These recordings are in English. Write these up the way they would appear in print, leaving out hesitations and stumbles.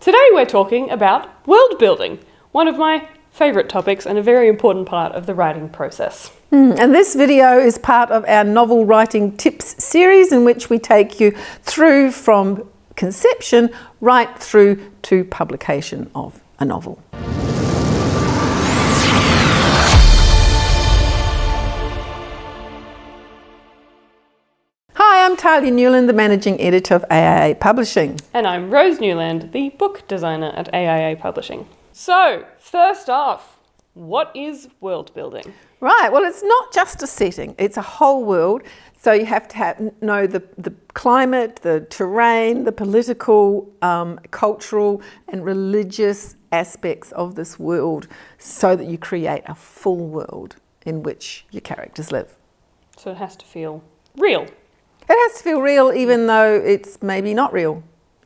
Today we're talking about world building, one of my favourite topics and a very important part of the writing process. And this video is part of our novel writing tips series, in which we take you through from conception right through to publication of a novel. Hi, I'm Talia Newland, the Managing Editor of AIA Publishing. And I'm Rose Newland, the book designer at AIA Publishing. So, first off, what is world building? Right, well, it's not just a setting, it's a whole world. So you have to know the climate, the terrain, the political, cultural and religious aspects of this world, so that you create a full world in which your characters live. So it has to feel real. It has to feel real, even though it's maybe not real.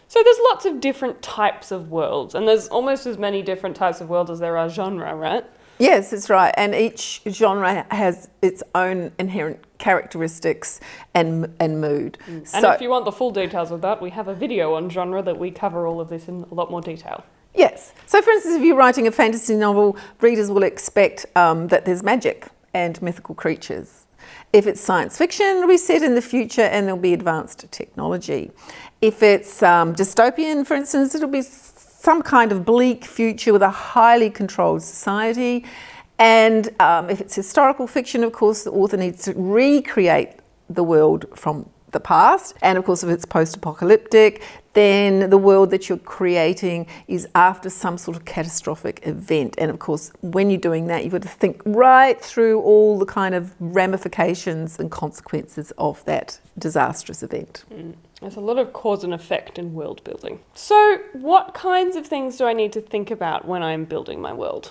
So there's lots of different types of worlds, and there's almost as many different types of worlds as there are genre, right? Yes, that's right. And each genre has its own inherent characteristics and mood. And if you want the full details of that, we have a video on genre that we cover all of this in a lot more detail. Yes. So for instance, if you're writing a fantasy novel, readers will expect that there's magic and mythical creatures. If it's science fiction, it'll be set in the future and there'll be advanced technology. If it's dystopian, for instance, it'll be some kind of bleak future with a highly controlled society. And if it's historical fiction, of course, the author needs to recreate the world from the past. And of course, if it's post-apocalyptic, then the world that you're creating is after some sort of catastrophic event. And of course, when you're doing that, you've got to think right through all the kind of ramifications and consequences of that disastrous event. There's a lot of cause and effect in world building. So what kinds of things do I need to think about when I'm building my world?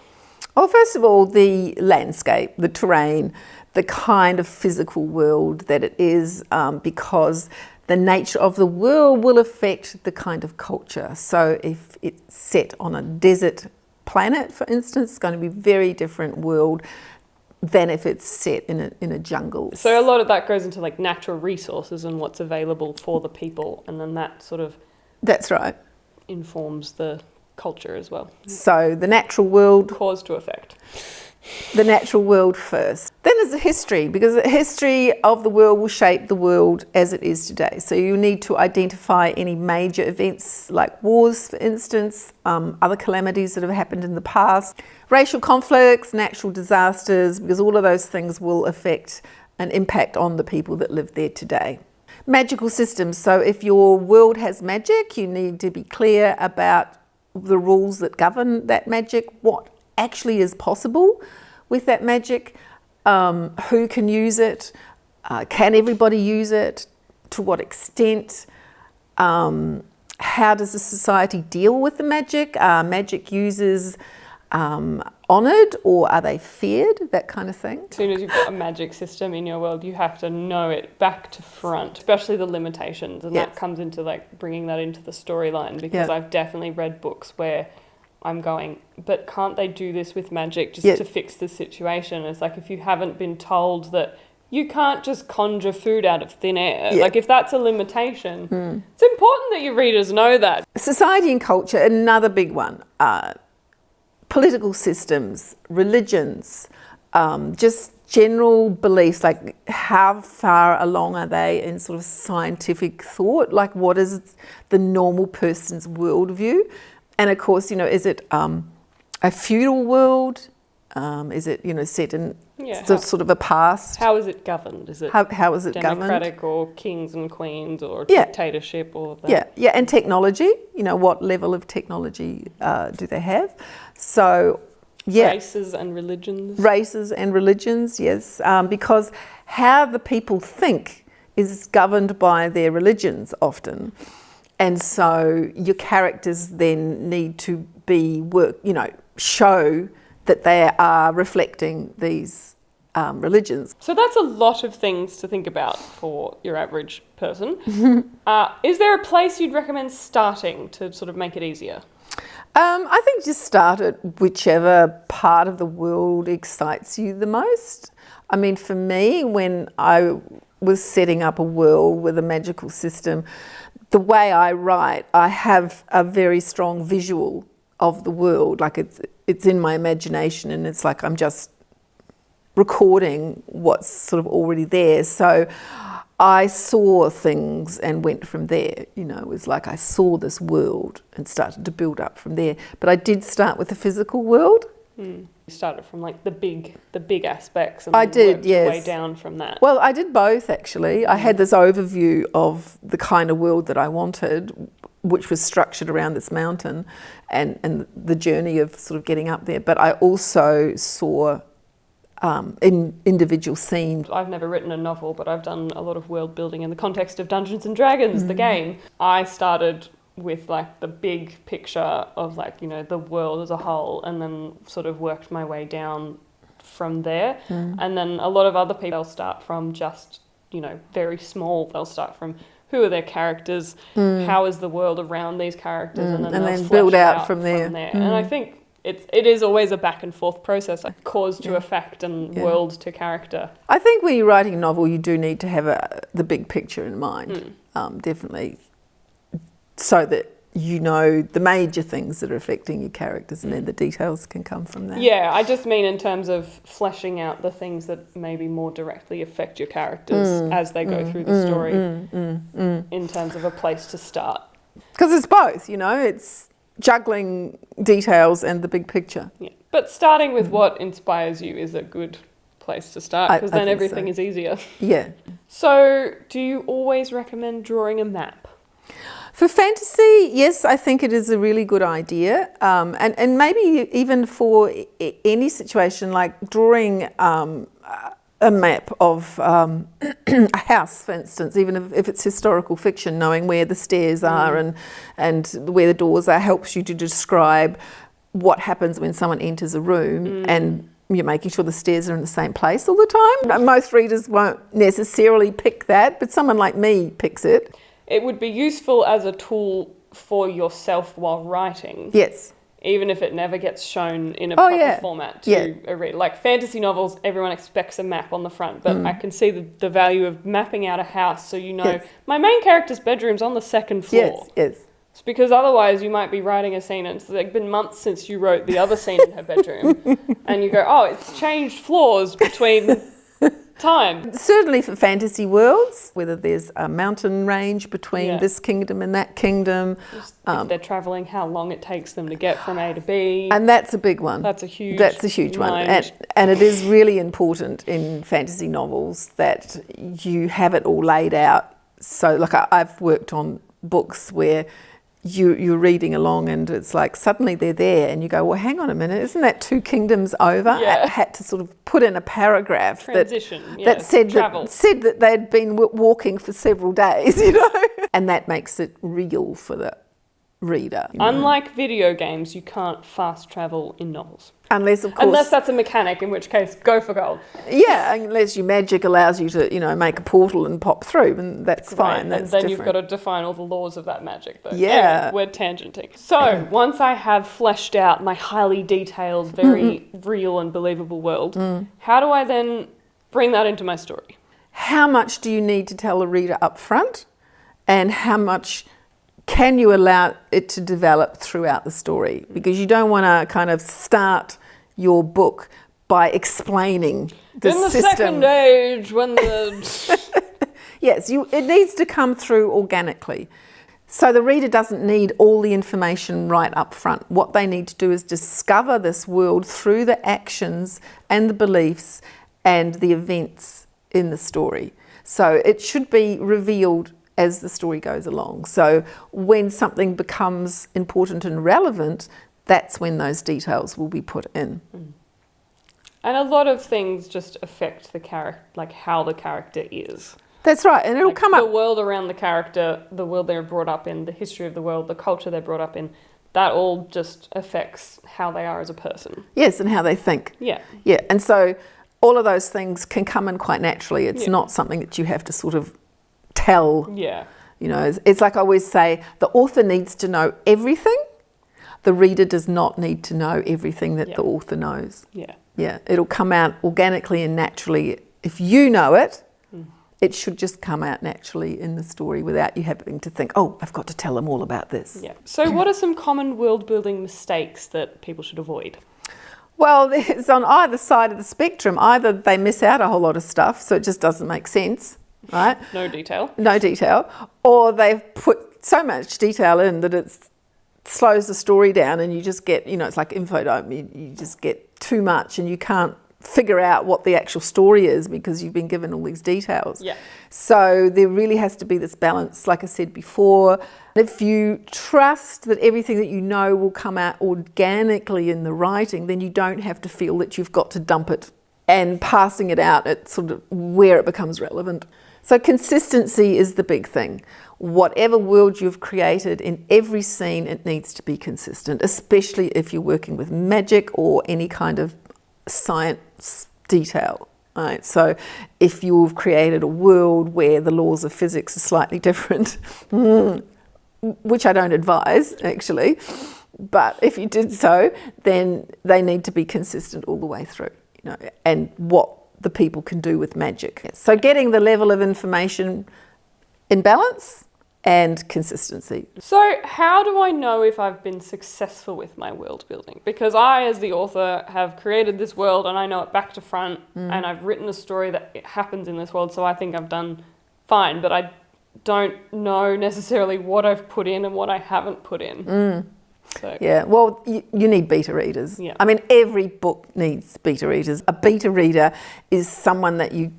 Well, first of all, the landscape, the terrain, the kind of physical world that it is, because the nature of the world will affect the kind of culture. So if it's set on a desert planet, for instance, it's going to be a very different world than if it's set in a jungle. So a lot of that goes into like natural resources and what's available for the people, and then that sort of That's right. informs the culture as well. So the natural world, Cause to effect. the natural world first. Then there's the history, because the history of the world will shape the world as it is today. So you need to identify any major events like wars, for instance, other calamities that have happened in the past, racial conflicts, natural disasters, because all of those things will affect and impact on the people that live there today. Magical systems. So if your world has magic, you need to be clear about the rules that govern that magic, what actually is possible with that magic, who can use it, can everybody use it, to what extent, how does the society deal with the magic, are magic users honoured or are they feared, that kind of thing. As soon as you've got a magic system in your world, you have to know it back to front, especially the limitations, and that comes into like bringing that into the storyline, because I've definitely read books where I'm going, but can't they do this with magic just to fix the situation? It's like, if you haven't been told that you can't just conjure food out of thin air, like if that's a limitation, it's important that your readers know that. Society and culture, another big one. Political systems, religions, just general beliefs, like how far along are they in sort of scientific thought? Like, what is the normal person's worldview? And of course, is it a feudal world? Is it, set in sort of a past? How is it governed? Is it how is it democratic governed? or kings and queens or dictatorship or that? Yeah, and technology. What level of technology do they have? So, races and religions. Races and religions, yes, because how the people think is governed by their religions often. And so your characters then need to show that they are reflecting these religions. So that's a lot of things to think about for your average person. Is there a place you'd recommend starting to sort of make it easier? I think just start at whichever part of the world excites you the most. I mean, for me, when I was setting up a world with a magical system, the way I write, I have a very strong visual of the world. Like it's in my imagination, and it's like I'm just recording what's sort of already there. So I saw things and went from there. You know, it was like I saw this world and started to build up from there. But I did start with the physical world. You started from like the big aspects, and I did, worked yes. your way down from that. Well, I did both actually. I had this overview of the kind of world that I wanted, which was structured around this mountain and the journey of sort of getting up there. But I also saw in individual scenes. I've never written a novel, but I've done a lot of world building in the context of Dungeons and Dragons, the game. I started with like the big picture of like, you know, the world as a whole, and then sort of worked my way down from there. And then a lot of other people start from just, you know, very small. They'll start from who are their characters, how is the world around these characters, and then build out from there. And I think it is always a back and forth process, like cause to effect and world to character. I think when you're writing a novel, you do need to have the big picture in mind, definitely, so that you know the major things that are affecting your characters, and then the details can come from that. Yeah, I just mean in terms of fleshing out the things that maybe more directly affect your characters as they go through the story, in terms of a place to start. Because it's both, you know, it's juggling details and the big picture. Yeah, but starting with what inspires you is a good place to start, because then everything is easier. Yeah. So, do you always recommend drawing a map? For fantasy, yes, I think it is a really good idea. And maybe even for any situation, like drawing a map of a house, for instance, even if it's historical fiction, knowing where the stairs are and where the doors are helps you to describe what happens when someone enters a room, and you're making sure the stairs are in the same place all the time. Most readers won't necessarily pick that, but someone like me picks it. It would be useful as a tool for yourself while writing. Yes. Even if it never gets shown in a proper format to a reader. Like fantasy novels, everyone expects a map on the front, but I can see the value of mapping out a house so you know my main character's bedroom's on the second floor. Yes. It's because otherwise you might be writing a scene and it's like been months since you wrote the other scene in her bedroom, and you go, oh, it's changed floors between time. Certainly for fantasy worlds, whether there's a mountain range between this kingdom and that kingdom. If they're travelling, how long it takes them to get from A to B. And that's a big one. That's a huge one. And it is really important in fantasy novels that you have it all laid out. So like I've worked on books where you're reading along and it's like suddenly they're there and you go, well, hang on a minute, isn't that 2 kingdoms over? I had to sort of put in a paragraph that said that they'd been walking for several days, you know, and that makes it real for the reader. Unlike video games, you can't fast travel in novels. Unless, of course... Unless that's a mechanic, in which case, go for gold. Yeah, unless your magic allows you to, you know, make a portal and pop through, and that's fine. That's and then different. You've got to define all the laws of that magic, though. Yeah. Anyway, we're tangenting. So, once I have fleshed out my highly detailed, very real and believable world, how do I then bring that into my story? How much do you need to tell the reader up front, and how much can you allow it to develop throughout the story? Because you don't want to kind of start your book by explaining the system. In the second age, when the... Yes, it needs to come through organically. So the reader doesn't need all the information right up front. What they need to do is discover this world through the actions and the beliefs and the events in the story. So it should be revealed as the story goes along. So when something becomes important and relevant, that's when those details will be put in. And a lot of things just affect the character, like how the character is. That's right, and it'll come up. The world around the character, the world they're brought up in, the history of the world, the culture they're brought up in, that all just affects how they are as a person. Yes, and how they think. Yeah. Yeah, and so all of those things can come in quite naturally. It's not something that you have to sort of tell. Yeah. You know, it's like I always say, the author needs to know everything. The reader does not need to know everything that the author knows. Yeah. Yeah, it'll come out organically and naturally if you know it It should just come out naturally in the story without you having to think, oh, I've got to tell them all about this. Yeah. So what are some common world building mistakes that people should avoid? Well, it's on either side of the spectrum. Either they miss out a whole lot of stuff, so it just doesn't make sense, right? No detail. No detail. Or they've put so much detail in that it slows the story down and you just get, it's like infodome. You just get too much and you can't figure out what the actual story is because you've been given all these details. Yeah. So there really has to be this balance, like I said before. If you trust that everything that you know will come out organically in the writing, then you don't have to feel that you've got to dump it and passing it out at sort of where it becomes relevant. So consistency is the big thing. Whatever world you've created, in every scene, it needs to be consistent, especially if you're working with magic or any kind of science detail. Right? So if you've created a world where the laws of physics are slightly different, which I don't advise actually, but if you did so, then they need to be consistent all the way through, and what the people can do with magic. So getting the level of information in balance and consistency. So how do I know if I've been successful with my world building? Because I, as the author, have created this world and I know it back to front and I've written a story that it happens in this world, so I think I've done fine, but I don't know necessarily what I've put in and what I haven't put in. So. Yeah, well, you need beta readers. Yeah. I mean, every book needs beta readers. A beta reader is someone that you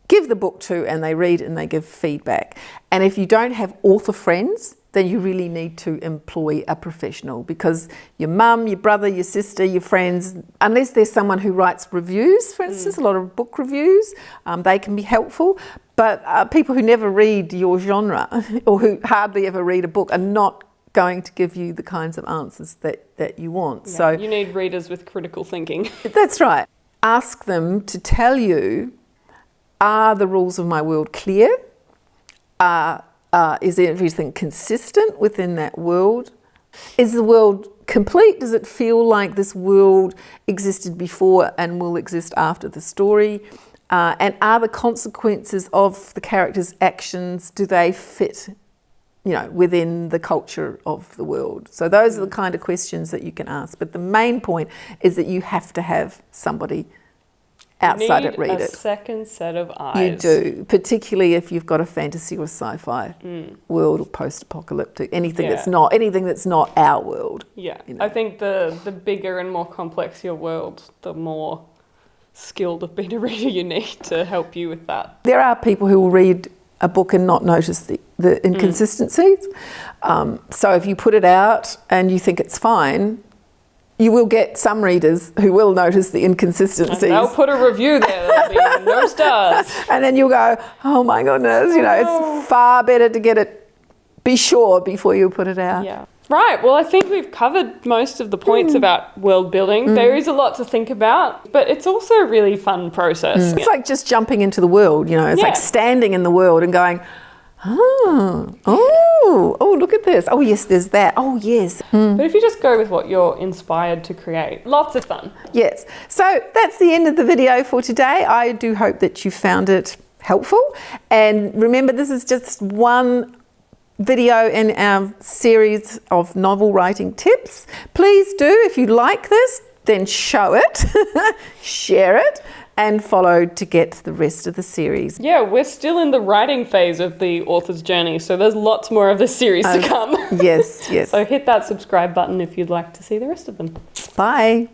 give the book to and they read and they give feedback. And if you don't have author friends, then you really need to employ a professional, because your mum, your brother, your sister, your friends, unless there's someone who writes reviews, for instance, a lot of book reviews, they can be helpful. But people who never read your genre or who hardly ever read a book are not going to give you the kinds of answers that you want. Yeah, so you need readers with critical thinking. That's right. Ask them to tell you, are the rules of my world clear? Is everything consistent within that world? Is the world complete? Does it feel like this world existed before and will exist after the story? And are the consequences of the characters' actions, do they fit, within the culture of the world? So those are the kind of questions that you can ask. But the main point is that you have to have somebody outside it read it. You need a second set of eyes. You do, particularly if you've got a fantasy or sci-fi world or post-apocalyptic, anything that's not our world. Yeah, I think the bigger and more complex your world, the more skilled a beta reader you need to help you with that. There are people who will read a book and not notice the inconsistencies. So if you put it out and you think it's fine, you will get some readers who will notice the inconsistencies. And they'll put a review there that'll be no stars. And then you'll go, oh my goodness, it's far better to be sure before you put it out. Yeah. Right, well, I think we've covered most of the points about world building. There is a lot to think about, but it's also a really fun process. It's like just jumping into the world, It's like standing in the world and going, oh, look at this. Oh, yes, there's that. Oh, yes. But if you just go with what you're inspired to create, lots of fun. Yes. So that's the end of the video for today. I do hope that you found it helpful. And remember, this is just one video in our series of novel writing tips. Please do, if you like this, then show it, share it, and follow to get the rest of the series. Yeah, we're still in the writing phase of the author's journey, so there's lots more of this series to come. Yes. So hit that subscribe button if you'd like to see the rest of them. Bye.